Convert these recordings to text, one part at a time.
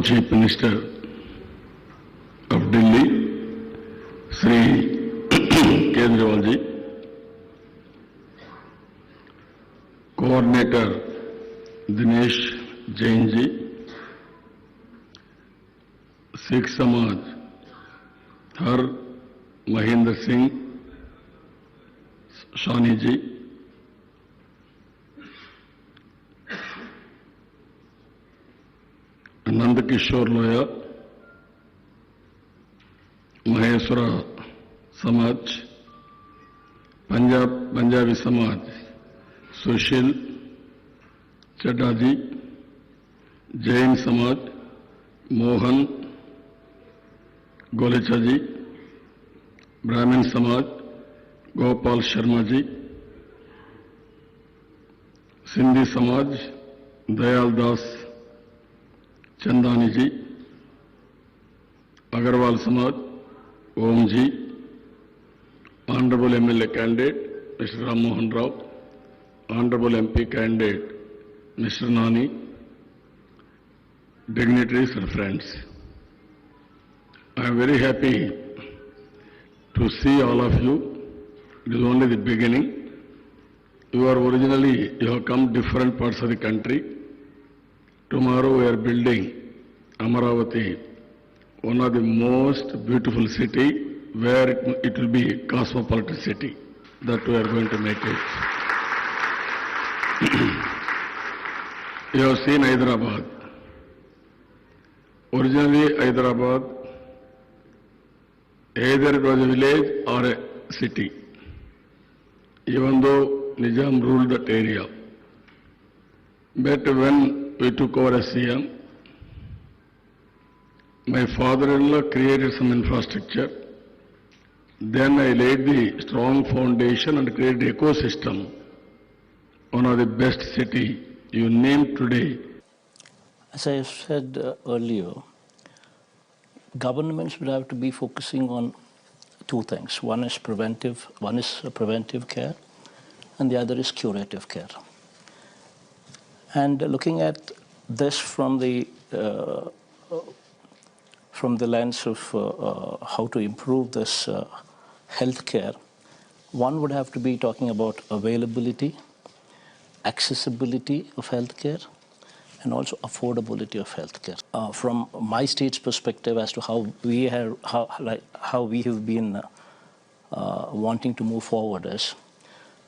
Chief Minister of Delhi, Sri Kejriwal ji, Coordinator Dinesh Jain ji, Sikh Samaj, Har Mahinder Singh Sani ji, Nand Kishore Loya, Maheshwara Samaj, Punjabi Samaj, Sushil Chadha ji, Jain Samaj, Mohan Golecha ji, Brahmin Samaj, Gopal Sharma ji, Sindhi Samaj, Dayal Das Chandani ji, Agarwal Samaj, Om ji, Honorable MLA candidate, Mr. Ram Mohan Rao, Honorable MP candidate, Mr. Nani, dignitaries and friends. I am very happy to see all of you. It is only the beginning. You have come different parts of the country. Tomorrow we are building Amaravati, one of the most beautiful city where it will be a cosmopolitan city. That we are going to make it. You have seen Hyderabad. Originally Hyderabad, either it was a village or a city, even though Nizam ruled that area. But when we took over as CM, my father-in-law created some infrastructure. Then I laid the strong foundation and created an ecosystem. One of the best city you name today. As I said earlier, governments would have to be focusing on two things. One is preventive care, and the other is curative care. And looking at this from the lens of how to improve this health care, one would have to be talking about availability, accessibility of health care, and also affordability of health care. From my state's perspective as to how we have been wanting to move forward is,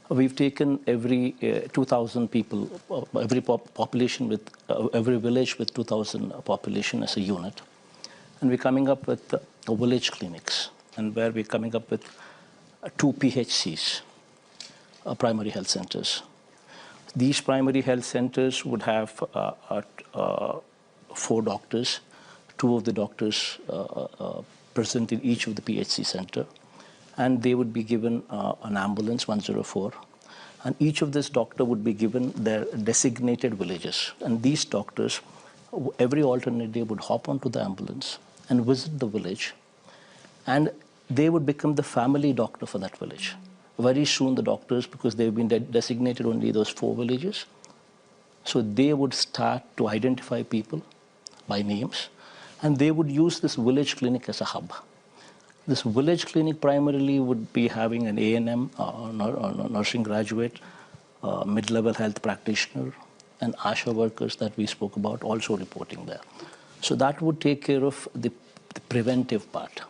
we've taken every 2,000 people, every population with every village with 2,000 population as a unit, and we're coming up with village clinics, and where we're coming up with 2 PHCs, primary health centers. These primary health centers would have 4 doctors, 2 of the doctors present in each of the PHC center, and they would be given an ambulance 104, and each of this doctor would be given their designated villages, and these doctors every alternate day would hop onto the ambulance and visit the village, and they would become the family doctor for that village. Very soon the doctors, because they've been designated only those 4 villages, so they would start to identify people by names, and they would use this village clinic as a hub. This village clinic primarily would be having an A&M, nursing graduate, mid-level health practitioner, and ASHA workers that we spoke about also reporting there. So that would take care of the preventive part.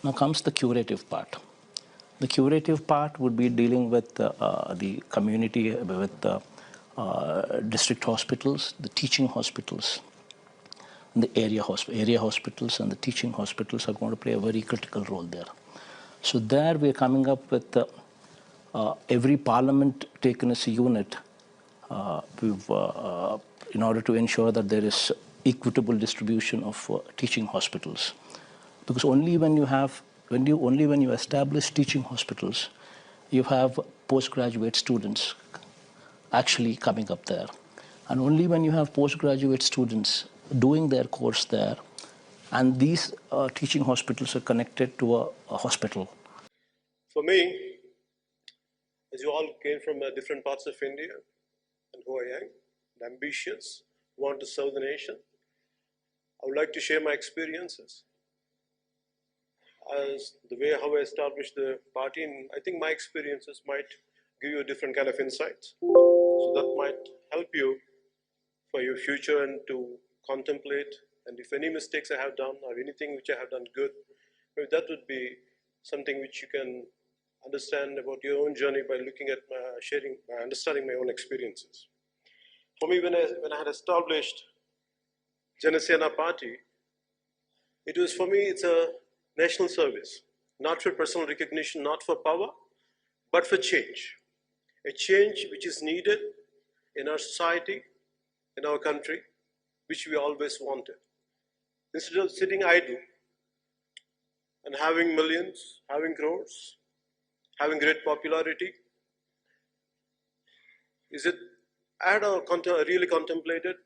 Now comes the curative part. The curative part would be dealing with the community, with district hospitals, the teaching hospitals, and the area hospitals and the teaching hospitals are going to play a very critical role there. So there we are coming up with every parliament taken as a unit. In order to ensure that there is equitable distribution of teaching hospitals, because only when you establish teaching hospitals, you have postgraduate students actually coming up there, and only when you have postgraduate students doing their course there, and these teaching hospitals are connected to a hospital. For me, as you all came from different parts of India, and who I am, ambitious, want to serve the nation, I would like to share my experiences as the way how I established the party, and I think my experiences might give you a different kind of insights. So that might help you for your future and to contemplate. And if any mistakes I have done or anything which I have done good, maybe that would be something which you can understand about your own journey by looking at by understanding my own experiences. For me, when I had established Janasena Party, it was for me, it's a national service, not for personal recognition, not for power, but for change. A change which is needed in our society, in our country, which we always wanted. Instead of sitting idle and having millions, having crores, having great popularity, really contemplated,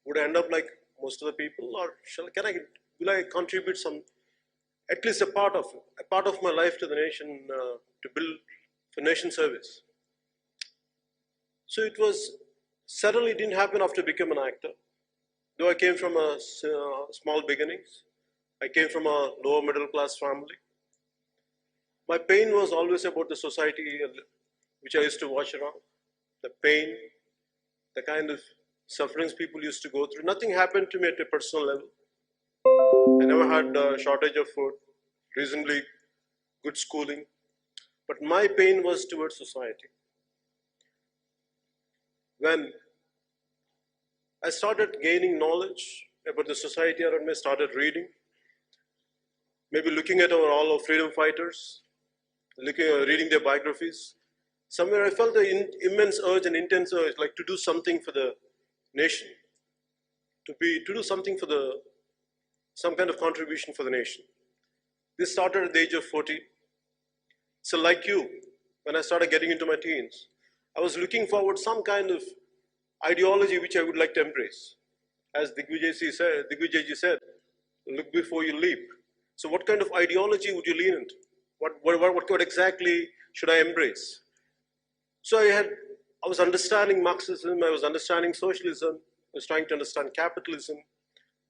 would I end up like most of the people, or will I contribute at least a part of my life to the nation, to build for nation service? So it certainly didn't happen after becoming an actor. Though I came from small beginnings, I came from a lower middle class family. My pain was always about the society which I used to watch around. The pain, the kind of sufferings people used to go through. Nothing happened to me at a personal level. I never had a shortage of food, reasonably good schooling. But my pain was towards society. When I started gaining knowledge about the society around me, started reading, maybe looking at all our freedom fighters, reading their biographies, somewhere I felt an immense urge and intense urge, like to do something for the nation, to do something for some kind of contribution for the nation. This started at the age of 40. So like you, when I started getting into my teens, I was looking forward some kind of ideology which I would like to embrace. As Digvijayji said, look before you leap. So what kind of ideology would you lean into? What exactly should I embrace? So I was understanding Marxism, I was understanding socialism, I was trying to understand capitalism.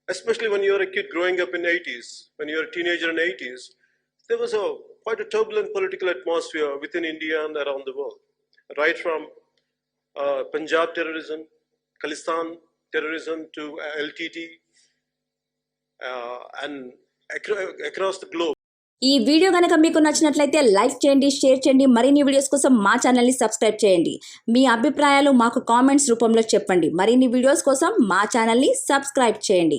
Especially when you're a kid growing up in the 80s, when you're a teenager in the 80s, there was quite a turbulent political atmosphere within India and around the world. Right from Punjab terrorism, Khalistan terrorism to LTT, and across the globe. ఈ video గనక మీకు నచ్చినట్లయితే like చేయండి, share చేయండి. మరిన్ని videos కోసం మా ఛానల్ని సబ్స్క్రైబ్ చేయండి. మీ అభిప్రాయాలు మాకు కామెంట్స్ రూపంలో చెప్పండి. మరిన్ని వీడియోస్ కోసం మా ఛానల్ని సబ్స్క్రైబ్ చేయండి.